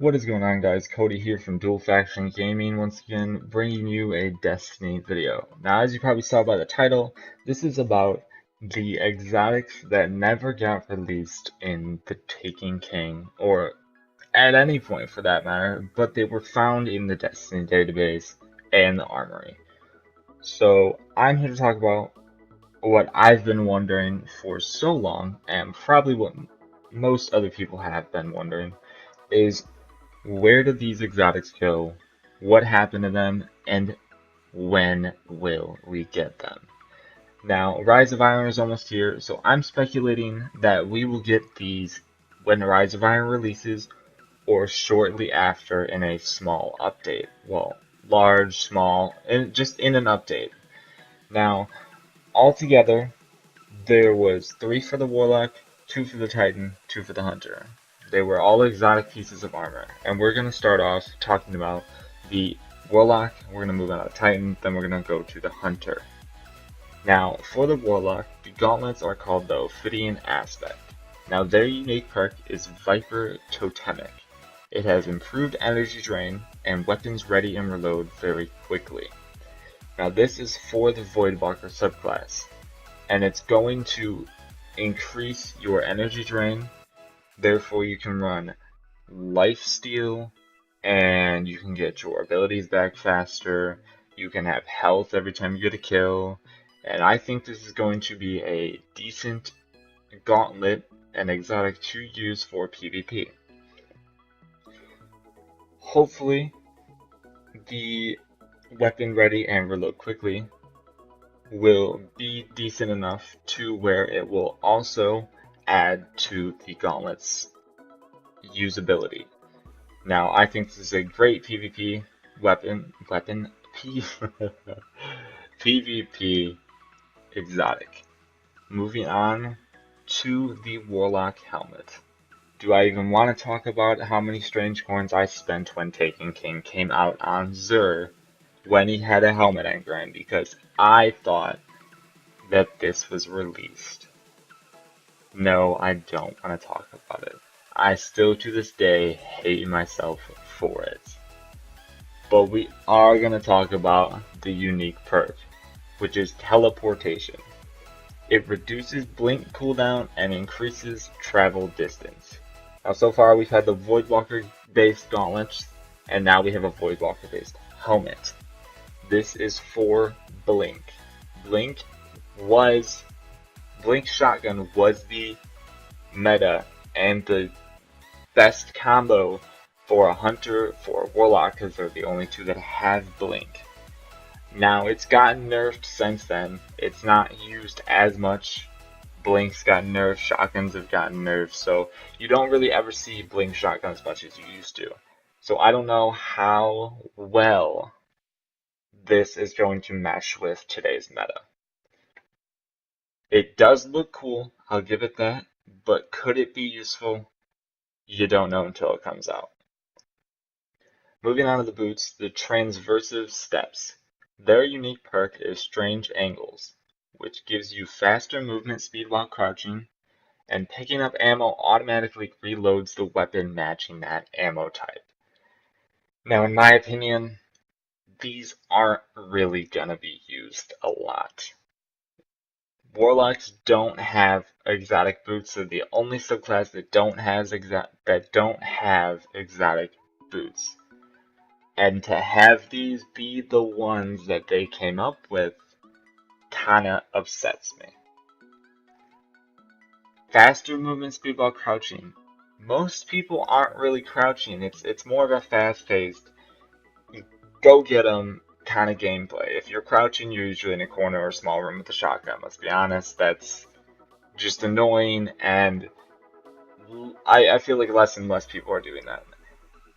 What is going on, guys? Cody here from Dual Faction Gaming, once again bringing you a Destiny video. Now, as you probably saw by the title, this is about the exotics that never got released in the Taken King, or at any point for that matter, but they were found in the Destiny database and the armory. So, I'm here to talk about what I've been wondering for so long, and probably what most other people have been wondering, is where did these exotics go? What happened to them? And when will we get them? Now, Rise of Iron is almost here, so I'm speculating that we will get these when Rise of Iron releases or shortly after in a small update. Well, large, small, and just in an update. Now, altogether, there was 3 for the Warlock, 2 for the Titan, 2 for the Hunter. They were all exotic pieces of armor, and we're going to start off talking about the Warlock, we're going to move on to the Titan, then we're going to go to the Hunter. Now, for the Warlock, the gauntlets are called the Ophidian Aspect. Now, their unique perk is Viper Totemic. It has improved energy drain, and weapons ready and reload very quickly. Now, this is for the Voidwalker subclass, and it's going to increase your energy drain. Therefore, you can run lifesteal, and you can get your abilities back faster. You can have health every time you get a kill. And I think this is going to be a decent gauntlet and exotic to use for PvP. Hopefully, the weapon ready and reload quickly will be decent enough to where it will also add to the gauntlet's usability. Now, I think this is a great PvP PvP exotic. Moving on to the Warlock helmet. Do I even want to talk about how many strange coins I spent when Taken King came out on Xur when he had a helmet engram, because I thought that this was released. No, I don't want to talk about it. I still to this day hate myself for it. But we are going to talk about the unique perk, which is teleportation. It reduces blink cooldown and increases travel distance. Now, so far we've had the Voidwalker based gauntlets, and now we have a Voidwalker based helmet. This is for blink. Blink shotgun was the meta and the best combo for a Hunter, for a Warlock, because they're the only two that have blink. Now, it's gotten nerfed since then. It's not used as much. Blink's gotten nerfed, shotguns have gotten nerfed, so you don't really ever see blink shotgun as much as you used to. So I don't know how well this is going to mesh with today's meta. It does look cool, I'll give it that, but could it be useful? You don't know until it comes out. Moving on to the boots, the Transversive Steps. Their unique perk is Strange Angles, which gives you faster movement speed while crouching, and picking up ammo automatically reloads the weapon matching that ammo type. Now, in my opinion, these aren't really gonna be used a lot. Warlocks don't have exotic boots, so the only subclass that don't have exotic boots. And to have these be the ones that they came up with kinda upsets me. Faster movement speed while crouching. Most people aren't really crouching. It's more of a fast-paced, go get 'em kind of gameplay. If you're crouching, you're usually in a corner or a small room with a shotgun. Let's be honest, that's just annoying, and I feel like less and less people are doing that.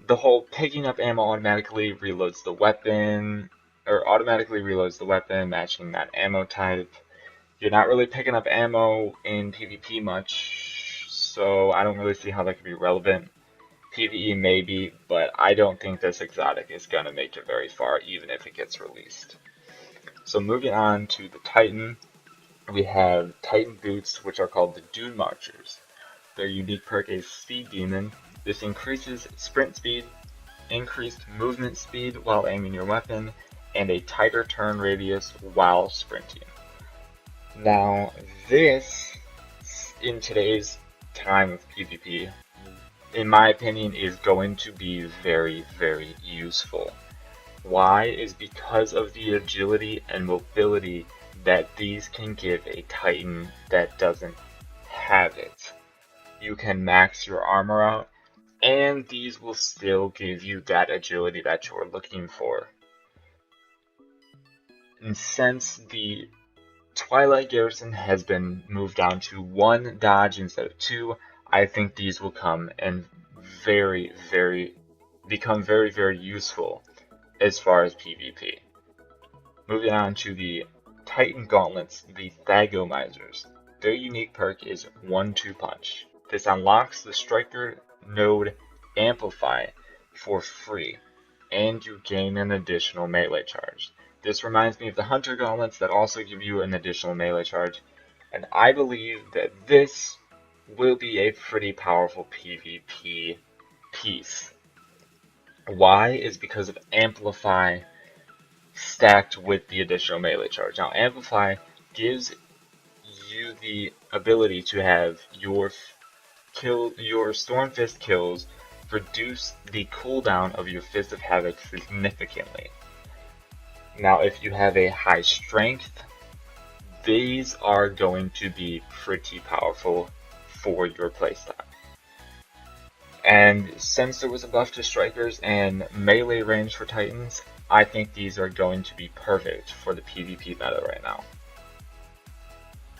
The whole picking up ammo automatically reloads the weapon, matching that ammo type. You're not really picking up ammo in PvP much, so I don't really see how that could be relevant. PvE maybe, but I don't think this exotic is going to make it very far, even if it gets released. So moving on to the Titan, we have Titan boots, which are called the Dunemarchers. Their unique perk is Speed Demon, This increases sprint speed, increased movement speed while aiming your weapon, and a tighter turn radius while sprinting. Now, this, in today's time of PvP, in my opinion, is going to be very, very useful. Why? Is because of the agility and mobility that these can give a Titan that doesn't have it. You can max your armor out, and these will still give you that agility that you're looking for. And since the Twilight Garrison has been moved down to 1 dodge instead of 2, I think these will come and become very, very useful as far as PvP. Moving on to the Titan Gauntlets, the Thagomizers. Their unique perk is 1-2 punch. This unlocks the Striker node Amplify for free, and you gain an additional melee charge. This reminds me of the Hunter Gauntlets that also give you an additional melee charge, and I believe that this will be a pretty powerful PvP piece. Why? Is because of Amplify stacked with the additional melee charge. Now, Amplify gives you the ability to have your Stormfist kills reduce the cooldown of your Fist of Havoc significantly. Now, if you have a high strength, these are going to be pretty powerful for your playstyle. And since there was a buff to Strikers and melee range for Titans, I think these are going to be perfect for the PvP meta right now.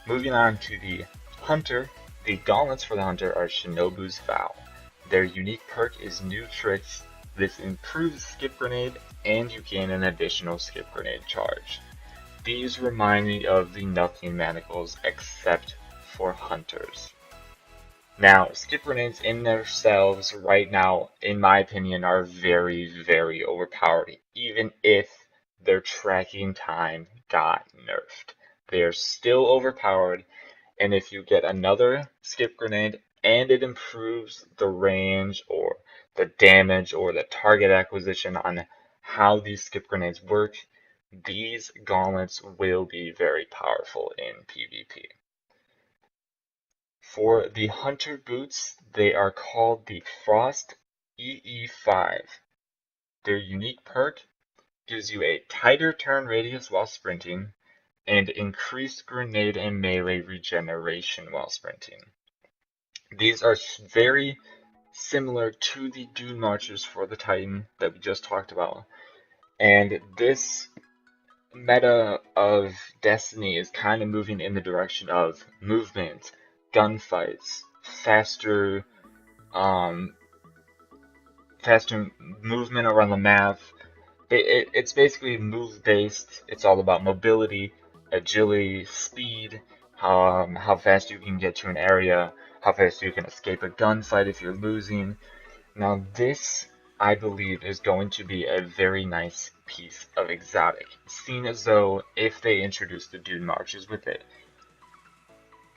Moving on to the Hunter, the gauntlets for the Hunter are Shinobu's Vow. Their unique perk is New Tricks. This improves Skip Grenade, and you gain an additional Skip Grenade charge. These remind me of the Nothing Manacles, except for Hunters. Now, Skip Grenades in themselves right now, in my opinion, are very, very overpowered, even if their tracking time got nerfed. They are still overpowered, and if you get another Skip Grenade and it improves the range or the damage or the target acquisition on how these Skip Grenades work, these gauntlets will be very powerful in PvP. For the Hunter boots, they are called the Frost EE5. Their unique perk gives you a tighter turn radius while sprinting, and increased grenade and melee regeneration while sprinting. These are very similar to the Dunemarchers for the Titan that we just talked about, and this meta of Destiny is kind of moving in the direction of movement, gunfights, faster movement around the map. It's basically move based. It's all about mobility, agility, speed, how fast you can get to an area, how fast you can escape a gunfight if you're losing. Now this, I believe, is going to be a very nice piece of exotic, seen as though if they introduce the Dunemarchers with it,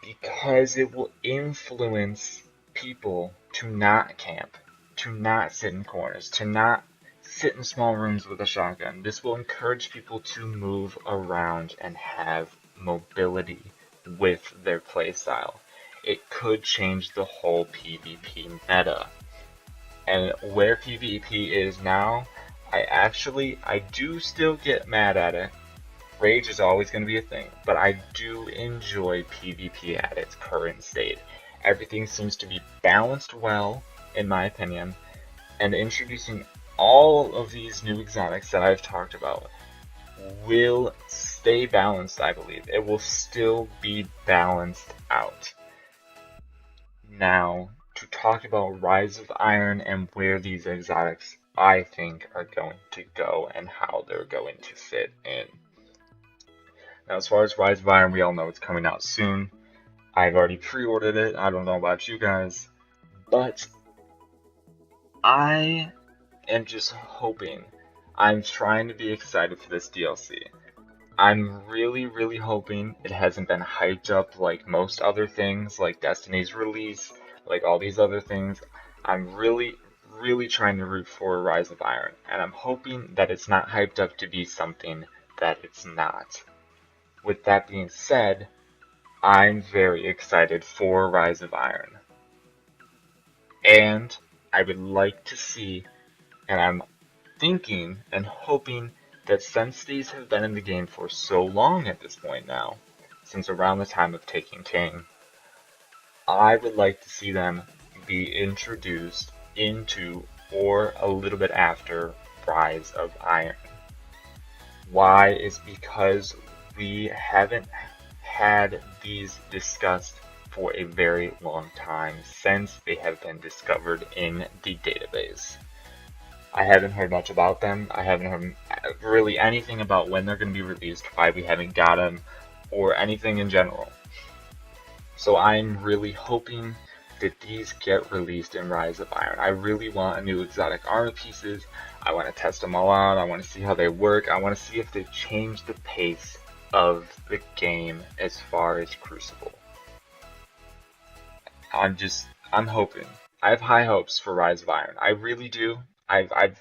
because it will influence people to not camp, to not sit in corners, to not sit in small rooms with a shotgun. This will encourage people to move around and have mobility with their playstyle. It could change the whole PvP meta. And where PvP is now, I do still get mad at it. Rage is always going to be a thing, but I do enjoy PvP at its current state. Everything seems to be balanced well, in my opinion, and introducing all of these new exotics that I've talked about will stay balanced, I believe. It will still be balanced out. Now, to talk about Rise of Iron and where these exotics, I think, are going to go and how they're going to fit in. Now, as far as Rise of Iron, we all know it's coming out soon. I've already pre-ordered it. I don't know about you guys, but I am just hoping. I'm trying to be excited for this DLC. I'm really, really hoping it hasn't been hyped up like most other things, like Destiny's release, like all these other things. I'm really trying to root for Rise of Iron, and I'm hoping that it's not hyped up to be something that it's not. With that being said, I'm very excited for Rise of Iron. And I would like to see, and I'm thinking and hoping that since these have been in the game for so long at this point now, since around the time of Taken King, I would like to see them be introduced into or a little bit after Rise of Iron. Why is because we haven't had these discussed for a very long time since they have been discovered in the database. I haven't heard much about them. I haven't heard really anything about when they're going to be released, why we haven't got them, or anything in general. So I'm really hoping that these get released in Rise of Iron. I really want new exotic armor pieces. I want to test them all out. I want to see how they work. I want to see if they've changed the pace of the game as far as Crucible. I'm hoping. I have high hopes for Rise of Iron. I really do. I've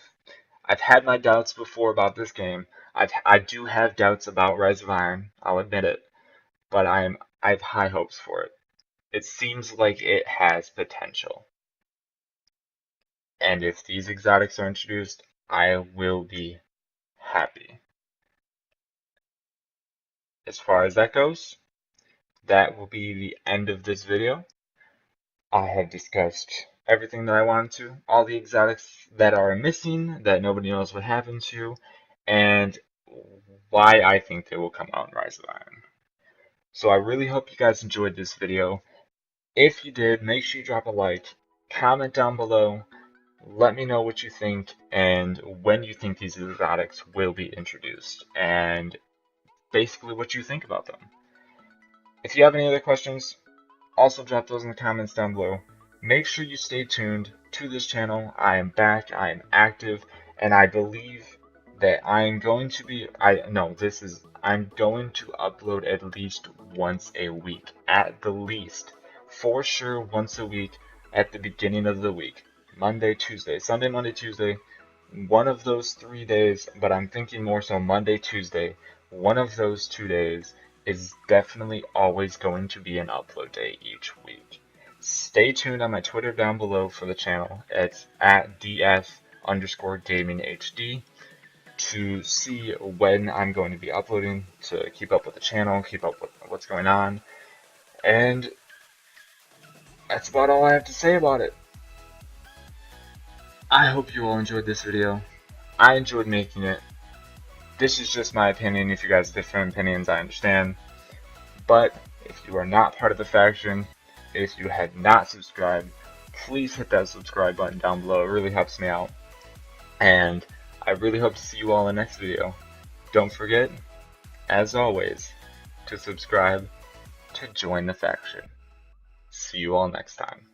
had my doubts before about this game. I do have doubts about Rise of Iron. I'll admit it, but I have high hopes for it. It seems like it has potential. And if these exotics are introduced, I will be happy. As far as that goes, that will be the end of this video. I have discussed everything that I wanted to, all the exotics that are missing, that nobody knows what happened to, and why I think they will come out in Rise of Iron. So I really hope you guys enjoyed this video. If you did, make sure you drop a like, comment down below, let me know what you think and when you think these exotics will be introduced, and basically what you think about them. If you have any other questions, also drop those in the comments down below. Make sure you stay tuned to this channel. I am back, I am active, and I believe that I'm going to upload at least once a week. At the least. For sure once a week at the beginning of the week. Monday, Tuesday, Sunday, Monday, Tuesday. One of those 3 days, but I'm thinking more so Monday, Tuesday. One of those 2 days is definitely always going to be an upload day each week. Stay tuned on my Twitter down below for the channel. It's at @DF_GamingHD to see when I'm going to be uploading, to keep up with the channel, keep up with what's going on. And that's about all I have to say about it. I hope you all enjoyed this video. I enjoyed making it. This is just my opinion. If you guys have different opinions, I understand. But if you are not part of the faction, if you had not subscribed, please hit that subscribe button down below. It really helps me out. And I really hope to see you all in the next video. Don't forget, as always, to subscribe to join the faction. See you all next time.